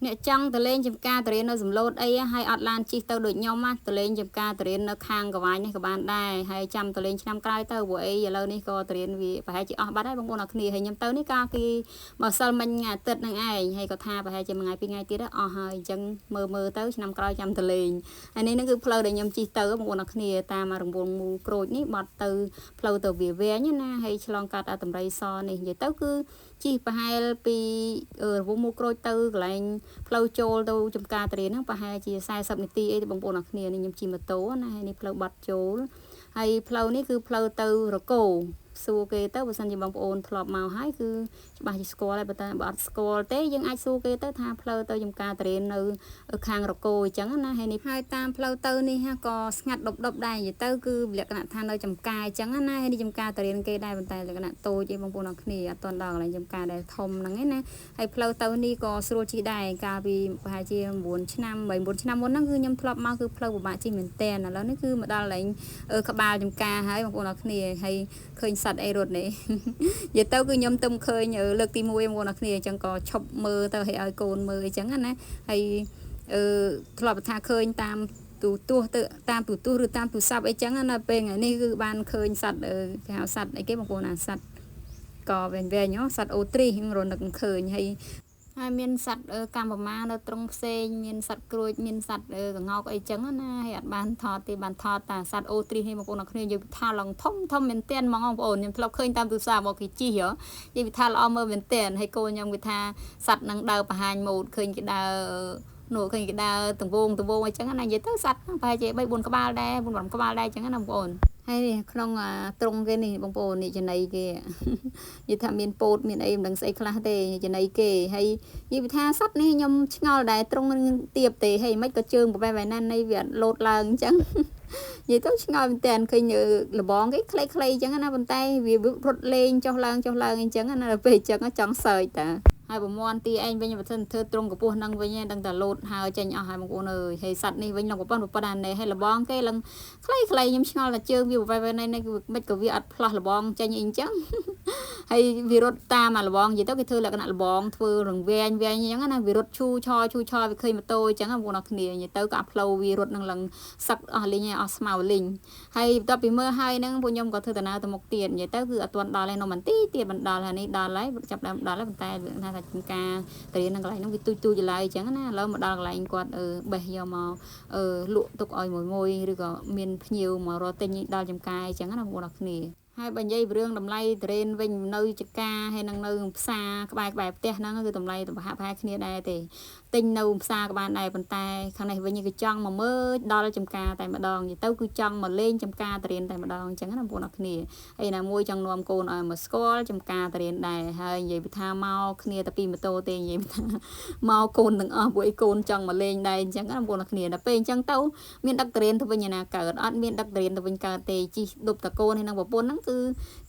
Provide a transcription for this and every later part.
អ្នកចង់ទៅលេងចំការទៅរៀននៅសំឡូតអីហើយអត់ឡានជិះទៅដូចខ្ញុំទៅលេងចំការទៅរៀននៅខាងកវាញនេះក៏បានដែរហើយចាំទៅលេងឆ្នាំក្រោយទៅព្រោះអីឥឡូវនេះក៏ទៅរៀនវាប្រហែលជាអស់បាត់ហើយបងប្អូនអរគ្នាហើយខ្ញុំទៅនេះកាលពីម្សិលមិញថ្ងៃអាទិត្យហ្នឹងឯងហើយក៏ថាប្រហែលជាមួយថ្ងៃ2ថ្ងៃទៀតអស់ហើយអញ្ចឹងមើលទៅឆ្នាំក្រោយចាំទៅលេងហើយនេះគឺផ្លូវដែលខ្ញុំជិះទៅបងប្អូនអរគ្នាតាមរង្វង់មូក្រូចនេះបាត់ទៅផ្លូវទៅវាវែងណាហើយឆ្លងកាត់តម្រៃសនេះនិយាយទៅគឺជិះប្រហែលពីរង្វង់មូក្រូចទៅកន្លែងផ្លូវចូលទៅចំការទៅរៀនហ្នឹងប្រហែលជា40នាទីអីបងប្អូនអរគ្នានេះខ្ញុំជិះម៉ូតូណាហើយនេះផ្លូវបាត់ចូលហើយផ្លូវនេះគឺផ្លូវទៅរកោសួរគេទៅបើសិនជាបងប្អូនធ្លាប់មកហើយគឺច្បាស់ជាស្គាល់ហើយបើតែបើអត់ស្គាល់ទេយើងអាចសួរគេទៅថាផ្លូវទៅចំការទៅរៀននៅខាងរកោអញ្ចឹងណាហើយនេះហើយតាមផ្លូវទៅនេះក៏ស្ងាត់ដប់ដែរនិយាយទៅគឺលក្ខណៈថានៅចំការអញ្ចឹងណាហើយនេះចំការទៅរៀនគេដែរប៉ុន្តែលក្ខណៈតូចឯងបងប្អូនអរគ្នាអត់ទាន់ដល់កន្លែងចំការដែលធំហ្នឹងឯណាហើយផ្លូវទៅនេះក៏ស្រួលជិះដែរកាលពីប្រហែលជា9ឆ្នាំ9ឆ្នាំមុនហ្នឹងគឺខ្ញុំធ្លាប់មកគឺផ្លូវពិបាកជិះមែនតើឥឡូវនេះគឺមកដល់កន្លែងក្បាលចំការហើយបងប្អូនអរគ្នាហើយឃើញសត្វអីរត់នេះនិយាយទៅគឺខ្ញុំទៅឃើញលើកទី1បងប្អូនអរគ្នាអញ្ចឹងក៏ឈប់មើលទៅឲ្យឲ្យកូនមើលអញ្ចឹងណាហើយធ្លាប់ថាឃើញតាមទូទស្សន៍ទៅតាមទូទស្សន៍ឬតាមទូរស័ព្ទអីចឹងណាពេលថ្ងៃនេះគឺបានឃើញសត្វគេហៅសត្វអីគេបងប្អូនសត្វក៏វែងសត្វអូទ្រីខ្ញុំរនឹកឃើញហើយមានសត្វកម្ពុជានៅត្រង់ផ្សេងមានសត្វក្រួចមានសត្វកងោកអីចឹងណាហើយអត់បានថតទេបានថតតែសត្វអូទ្រីនេះបងប្អូនអរគ្នានិយាយថាឡើងធំមែនទែនហ្មងបងប្អូនខ្ញុំធ្លាប់ឃើញតាមទូរស័ព្ទមកគេជិះនិយាយថាល្អមើលមែនទែនហើយកូនខ្ញុំគេថាសត្វនឹងដើរបង្ហាញម៉ូដឃើញគេដើរនោះឃើញគេដើរទង្វងអីចឹងណានិយាយទៅសត្វប្រហែលជា3 4ក្បាលដែរ4 5ក្បាលដែរចឹងណាបងប្អូនហើយនេះក្នុងត្រង់គេនេះបងប្អូននេះចំណៃគេនិយាយថាមានពោតមានអីមិនដឹងស្អីខ្លះទេចំណៃគេហើយនិយាយថាសត្វនេះខ្ញុំឆ្ងល់ដែរត្រង់ទៀបទេហើយមិនក៏ជើងប្រវេសណានៃវាអត់លោតឡើងអញ្ចឹងនិយាយទៅឆ្ងល់មែនតើឃើញលបងគេខ្លីៗអញ្ចឹងណាប៉ុន្តែវារត់លេងចុះឡើងអញ្ចឹងណាដល់ពេលអញ្ចឹងចង់សើចតាហើយប្រមាណទីឯងវិញបើសិនធ្វើត្រង់កម្ពស់ហ្នឹងវិញដឹងតែលោតហើយចេញអស់ហើយបងប្អូនអើយហើយសัตว์នេះវិញឡើងប្រព័ន្ធអានេះហើយលបងគេឡើងខ្លីខ្ញុំឆ្ងល់តែជើងវាប្រវែងនេះមិនក៏វាអត់ផ្លោះលបងចេញអីអញ្ចឹងហើយវារត់តាមអាលបងនិយាយទៅគេធ្វើលក្ខណៈលបងធ្វើរង្វែងអញ្ចឹងណាវារត់ឈូឆវាឃើញម៉ូតូអញ្ចឹងបងប្អូនអរគ្នានិយាយទៅក៏ផ្លូវវារត់នឹងឡើងសឹកអស់លីងអស់ស្មៅលីងហើយបន្ទាប់ពីមើលហើយហ្នឹងពួកខ្ញុំក៏ធ្វើដំណើរទៅមុខទៀតនិយាយទៅគឺអត់ទាន់ដល់ហើយនៅបន្តិចទៀតបណ្ដល់ហើយនេះដល់ហើយចាប់ដើមដល់ហើយប៉ុន្តែថាចំការទៅរៀននៅកន្លែងហ្នឹងវាទូចឡើយអញ្ចឹងណាឥឡូវមកដល់កន្លែងគាត់បេះយកមកលក់ទុកឲ្យមួយឬក៏មានភ្ញៀវមករកទិញដល់ចំការអញ្ចឹងណាបងប្អូនអរគ្នាហើយបើនិយាយរឿងតម្លៃត្រេនវិញនៅចកាហើយនឹងនៅផ្សារក្បែរផ្ទះហ្នឹងគឺតម្លៃប្រហែលគ្នាដែរទេទិញនៅផ្សារក៏បានដែរប៉ុន្តែខាងនេះវិញគឺចង់មកមើលដល់ចំការតែម្ដងនិយាយទៅគឺចង់មកលេងចំការត្រេនតែម្ដងអញ្ចឹងណាបងប្អូនអរគ្នាហើយណាមួយចង់នាំកូនឲ្យមកស្គាល់ចំការត្រេនដែរហើយនិយាយថាមកគ្នាតែពីម៉ូតូទេនិយាយថាមកកូនទាំងអស់ពួកឯងកូនចង់មកលេងដែរអញ្ចឹងណាបងប្អូនអរគ្នាដល់ពេលអញ្ចឹងទៅមានដឹកត្រេនទៅវិញណាកើតអត់មានដឹកត្រេនទៅវិញកើតទេជីដប់តកូនហើយនឹងប្រពន្ធហ្នឹងគឺ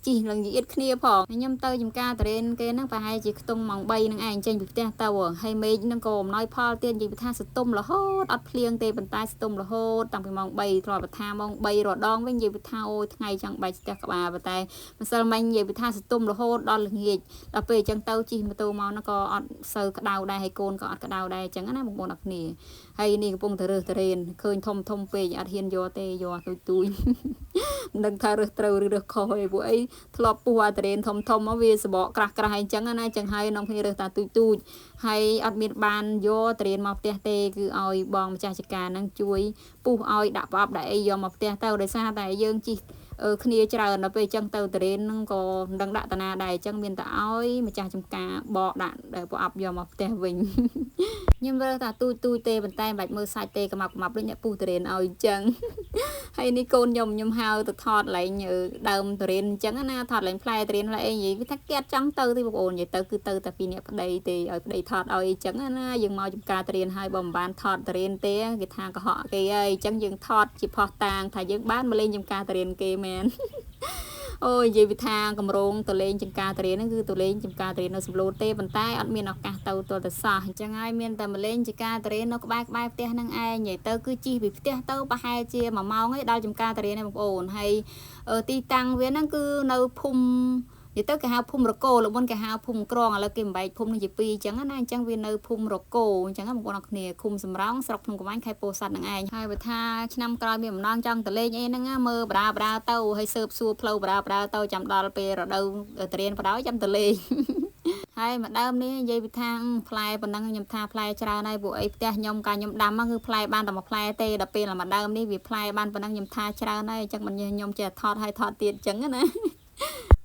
ជីឡើងនិយាយគ្នាផងខ្ញុំទៅចំការត្រេនគេហ្នឹងប្រហែលជាខ្ទង់ម៉ោង3ហ្នឹងឯងចេញពីផ្ទះទៅហើយមេឃហ្នឹងក៏អំណោយផលទៀតនិយាយថាស្ទុំរហូតអត់ភ្លៀងទេប៉ុន្តែស្ទុំរហូតតាំងពីម៉ោង3ធ្លាប់ថាម៉ោង3រដងវិញនិយាយថាអូយថ្ងៃចង់បែកផ្ទះក្បាលប៉ុន្តែម្សិលមិញនិយាយថាស្ទុំរហូតដល់ល្ងាចដល់ពេលអញ្ចឹងទៅជិះម៉ូតូមកហ្នឹងក៏អត់សូវក្តៅដែរហើយកូនក៏អត់ក្តៅដែរអញ្ចឹងណាបងប្អូនអរគ្នាហើយនេះកំពុងតែរើសត្រេនឃើញធំពេកអត់ហ៊ានយកទេយកទូចមិនដឹងថារើសត្រូវឬរើសខុសអីពួកអីធ្លាប់ពុះអាត្រេនធំមកវាសបកក្រាស់អញ្ចឹងណាអញ្ចឹងហើយនំគ្នារើសតាទូចហើយអត់មានបានយកត្រេនមកផ្ទះទេគឺឲ្យបងម្ចាស់ចការហ្នឹងជួយពុះឲ្យដាក់ប្រអប់ដាក់អីយកមកផ្ទះទៅដោយសារតែយើងជិះគ្នាច្រើនដល់ពេលអញ្ចឹងទៅត្រេនហ្នឹងក៏មិនដឹងដាក់តាណាដែរអញ្ចឹងមានតែឲ្យម្ចាស់ចំការបកដាក់ប្រអប់យកមកផ្ទះវិញខ្ញុំរើសថាទូចទេប៉ុន្តែមិនបាច់មើលសាច់ទេកម្មាប់ដូចអ្នកពុះត្រេនឲ្យអញ្ចឹងហើយនេះកូនខ្ញុំហៅទៅថតឡើងដើមត្រេនអញ្ចឹងណាថតឡើងផ្លែត្រេនផ្លែអីនិយាយថាគេអត់ចង់ទៅទេបងប្អូននិយាយទៅគឺទៅតែពីអ្នកប្តីទេឲ្យប្តីថតឲ្យអញ្ចឹងណាយើងមកចំការត្រេនឲ្យបើមិនបានថតត្រេនទេគេថាកុហកគេហើយអញ្ចឹងយើងថតជាផុសតាងថាយើងបានមកលេងចំការត្រេនគេមែនអូយនិយាយពីថាកម្រងទៅលេងចំការត្រេនហ្នឹងគឺទៅលេងចំការត្រេននៅសំឡូតទេប៉ុន្តែអត់មានឱកាសទៅទាល់តែសោះអញ្ចឹងហើយមានតែមកលេងចំការត្រេននៅក្បែរផ្ទះហ្នឹងឯងនិយាយទៅគឺជិះពីផ្ទះទៅប្រហែលជា1 ម៉ោងឯងដល់ចំការត្រេនឯងបងប្អូនហើយទីតាំងវាហ្នឹងគឺនៅភូមិ និយាយទៅគេហៅភូមិរកូលោកមុនគេហៅភូមិក្រងឥឡូវគេបំបែកភូមិនឹងជា2អញ្ចឹងណាអញ្ចឹងវានៅភូមិរកូអញ្ចឹងបងប្អូនអរគ្នាឃុំសំរោងស្រុកភ្នំក្រវាញខេត្តពោធិ៍សាត់នឹងឯងហើយបើថាឆ្នាំក្រោយមានបំណងចង់ទៅលេងអីហ្នឹងមើលបដាទៅហើយស៊ើបសួរផ្លូវបដាទៅចាំដល់ពេលរដូវត្រៀនបដ ாய் ចាំទៅលេងហើយមកដើមនេះនិយាយពីថាផ្លែប៉ុណ្ណឹងខ្ញុំថាផ្លែច្រើនហើយពួកអីផ្ទះខ្ញុំកាលខ្ញុំដាំគឺផ្លែបានតែមួយផ្លែទេដល់ពេលមកដើមនេះវាផ្លែបានប៉ុណ្ណឹងខ្ញុំថាច្រើនហើយអញ្ចឹងមិនខ្ញុំចេះថតហើយថតទៀតអញ្ចឹងណា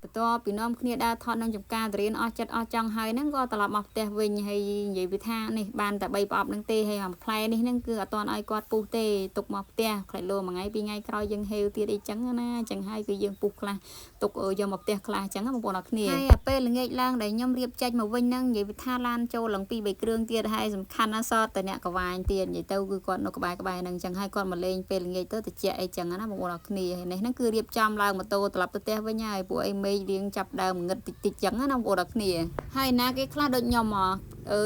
បន្ទាប់ពីនាំគ្នាដើរថតនឹងចំការទៅរៀនអស់ចិត្តអស់ចង់ហើយហ្នឹងក៏ត្រឡប់មកផ្ទះវិញហើយនិយាយពីថានេះបានតែ3ប្រអប់ហ្នឹងទេហើយអាផ្លែនេះហ្នឹងគឺអត់ទាន់ឲ្យគាត់ពុះទេទុកមកផ្ទះខ្លាចលោមួយថ្ងៃពីរថ្ងៃក្រោយយើងហេវទៀតអីចឹងណាអញ្ចឹងហើយគឺយើងពុះខ្លះទុកយកមកផ្ទះខ្លះអញ្ចឹងបងប្អូនអរគ្នាហើយពេលល្ងាចឡើងដែលខ្ញុំរៀបចេញមកវិញហ្នឹងនិយាយពីថាឡានចូលឡើង2 3គ្រឿងទៀតហើយសំខាន់ណាស់សតតែអ្នកកវាញទៀតនិយាយទៅគឺគាត់នៅក្បែរហ្នឹងអញ្ចឹងហើយគាត់មកលេងពេលល្ងាចទៅតិចអីចឹងណាបងប្អូនអរគ្នាហើយនេះហ្នឹងគឺរៀបចំឡើងម៉ូតូត្រឡប់ទៅផ្ទះវិញហើយពួកអីមេឃរៀងចាប់ដើមងឹតតិចចឹងណាបងប្អូនអរគ្នាហើយណាគេខ្លះដូចខ្ញុំ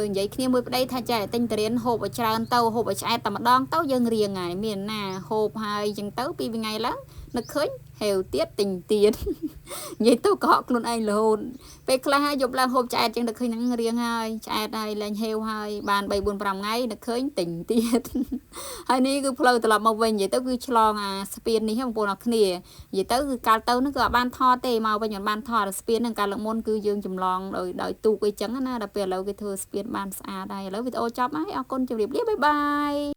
និយាយគ្នាមួយប្តីថាចេះទិញតរៀនហូបឲ្យច្រើនទៅហូបឲ្យឆ្អែតតែម្ដងទៅយើងរៀងហើយមានណាហូបហើយចឹងទៅពីថ្ងៃឡើងនឹកឃើញហេវទៀតទិញទៀតនិយាយទៅកុហកខ្លួនឯងរហូតពេលខ្លះយប់ឡើងហូបឆ្អែតចឹងនឹកឃើញហ្នឹងរៀងហើយឆ្អែតហើយលែងហេវហើយបាន3 4 5ថ្ងៃនឹកឃើញទិញទៀតហើយនេះគឺផ្លូវត្រឡប់មកវិញនិយាយទៅគឺឆ្លងអាស្ពាននេះបងប្អូនអរគ្នានិយាយទៅគឺកាលទៅហ្នឹងគឺអត់បានថតទេមកវិញមិនបានថតស្ពានហ្នឹងកាលលើកមុនគឺយើងចម្លងដោយទូកអីចឹងណាដល់ពេលឥឡូវគេធ្វើស្ពានបានស្អាតហើយឥឡូវវីដេអូចប់ហើយអរគុណជម្រាបលាបាយបាយ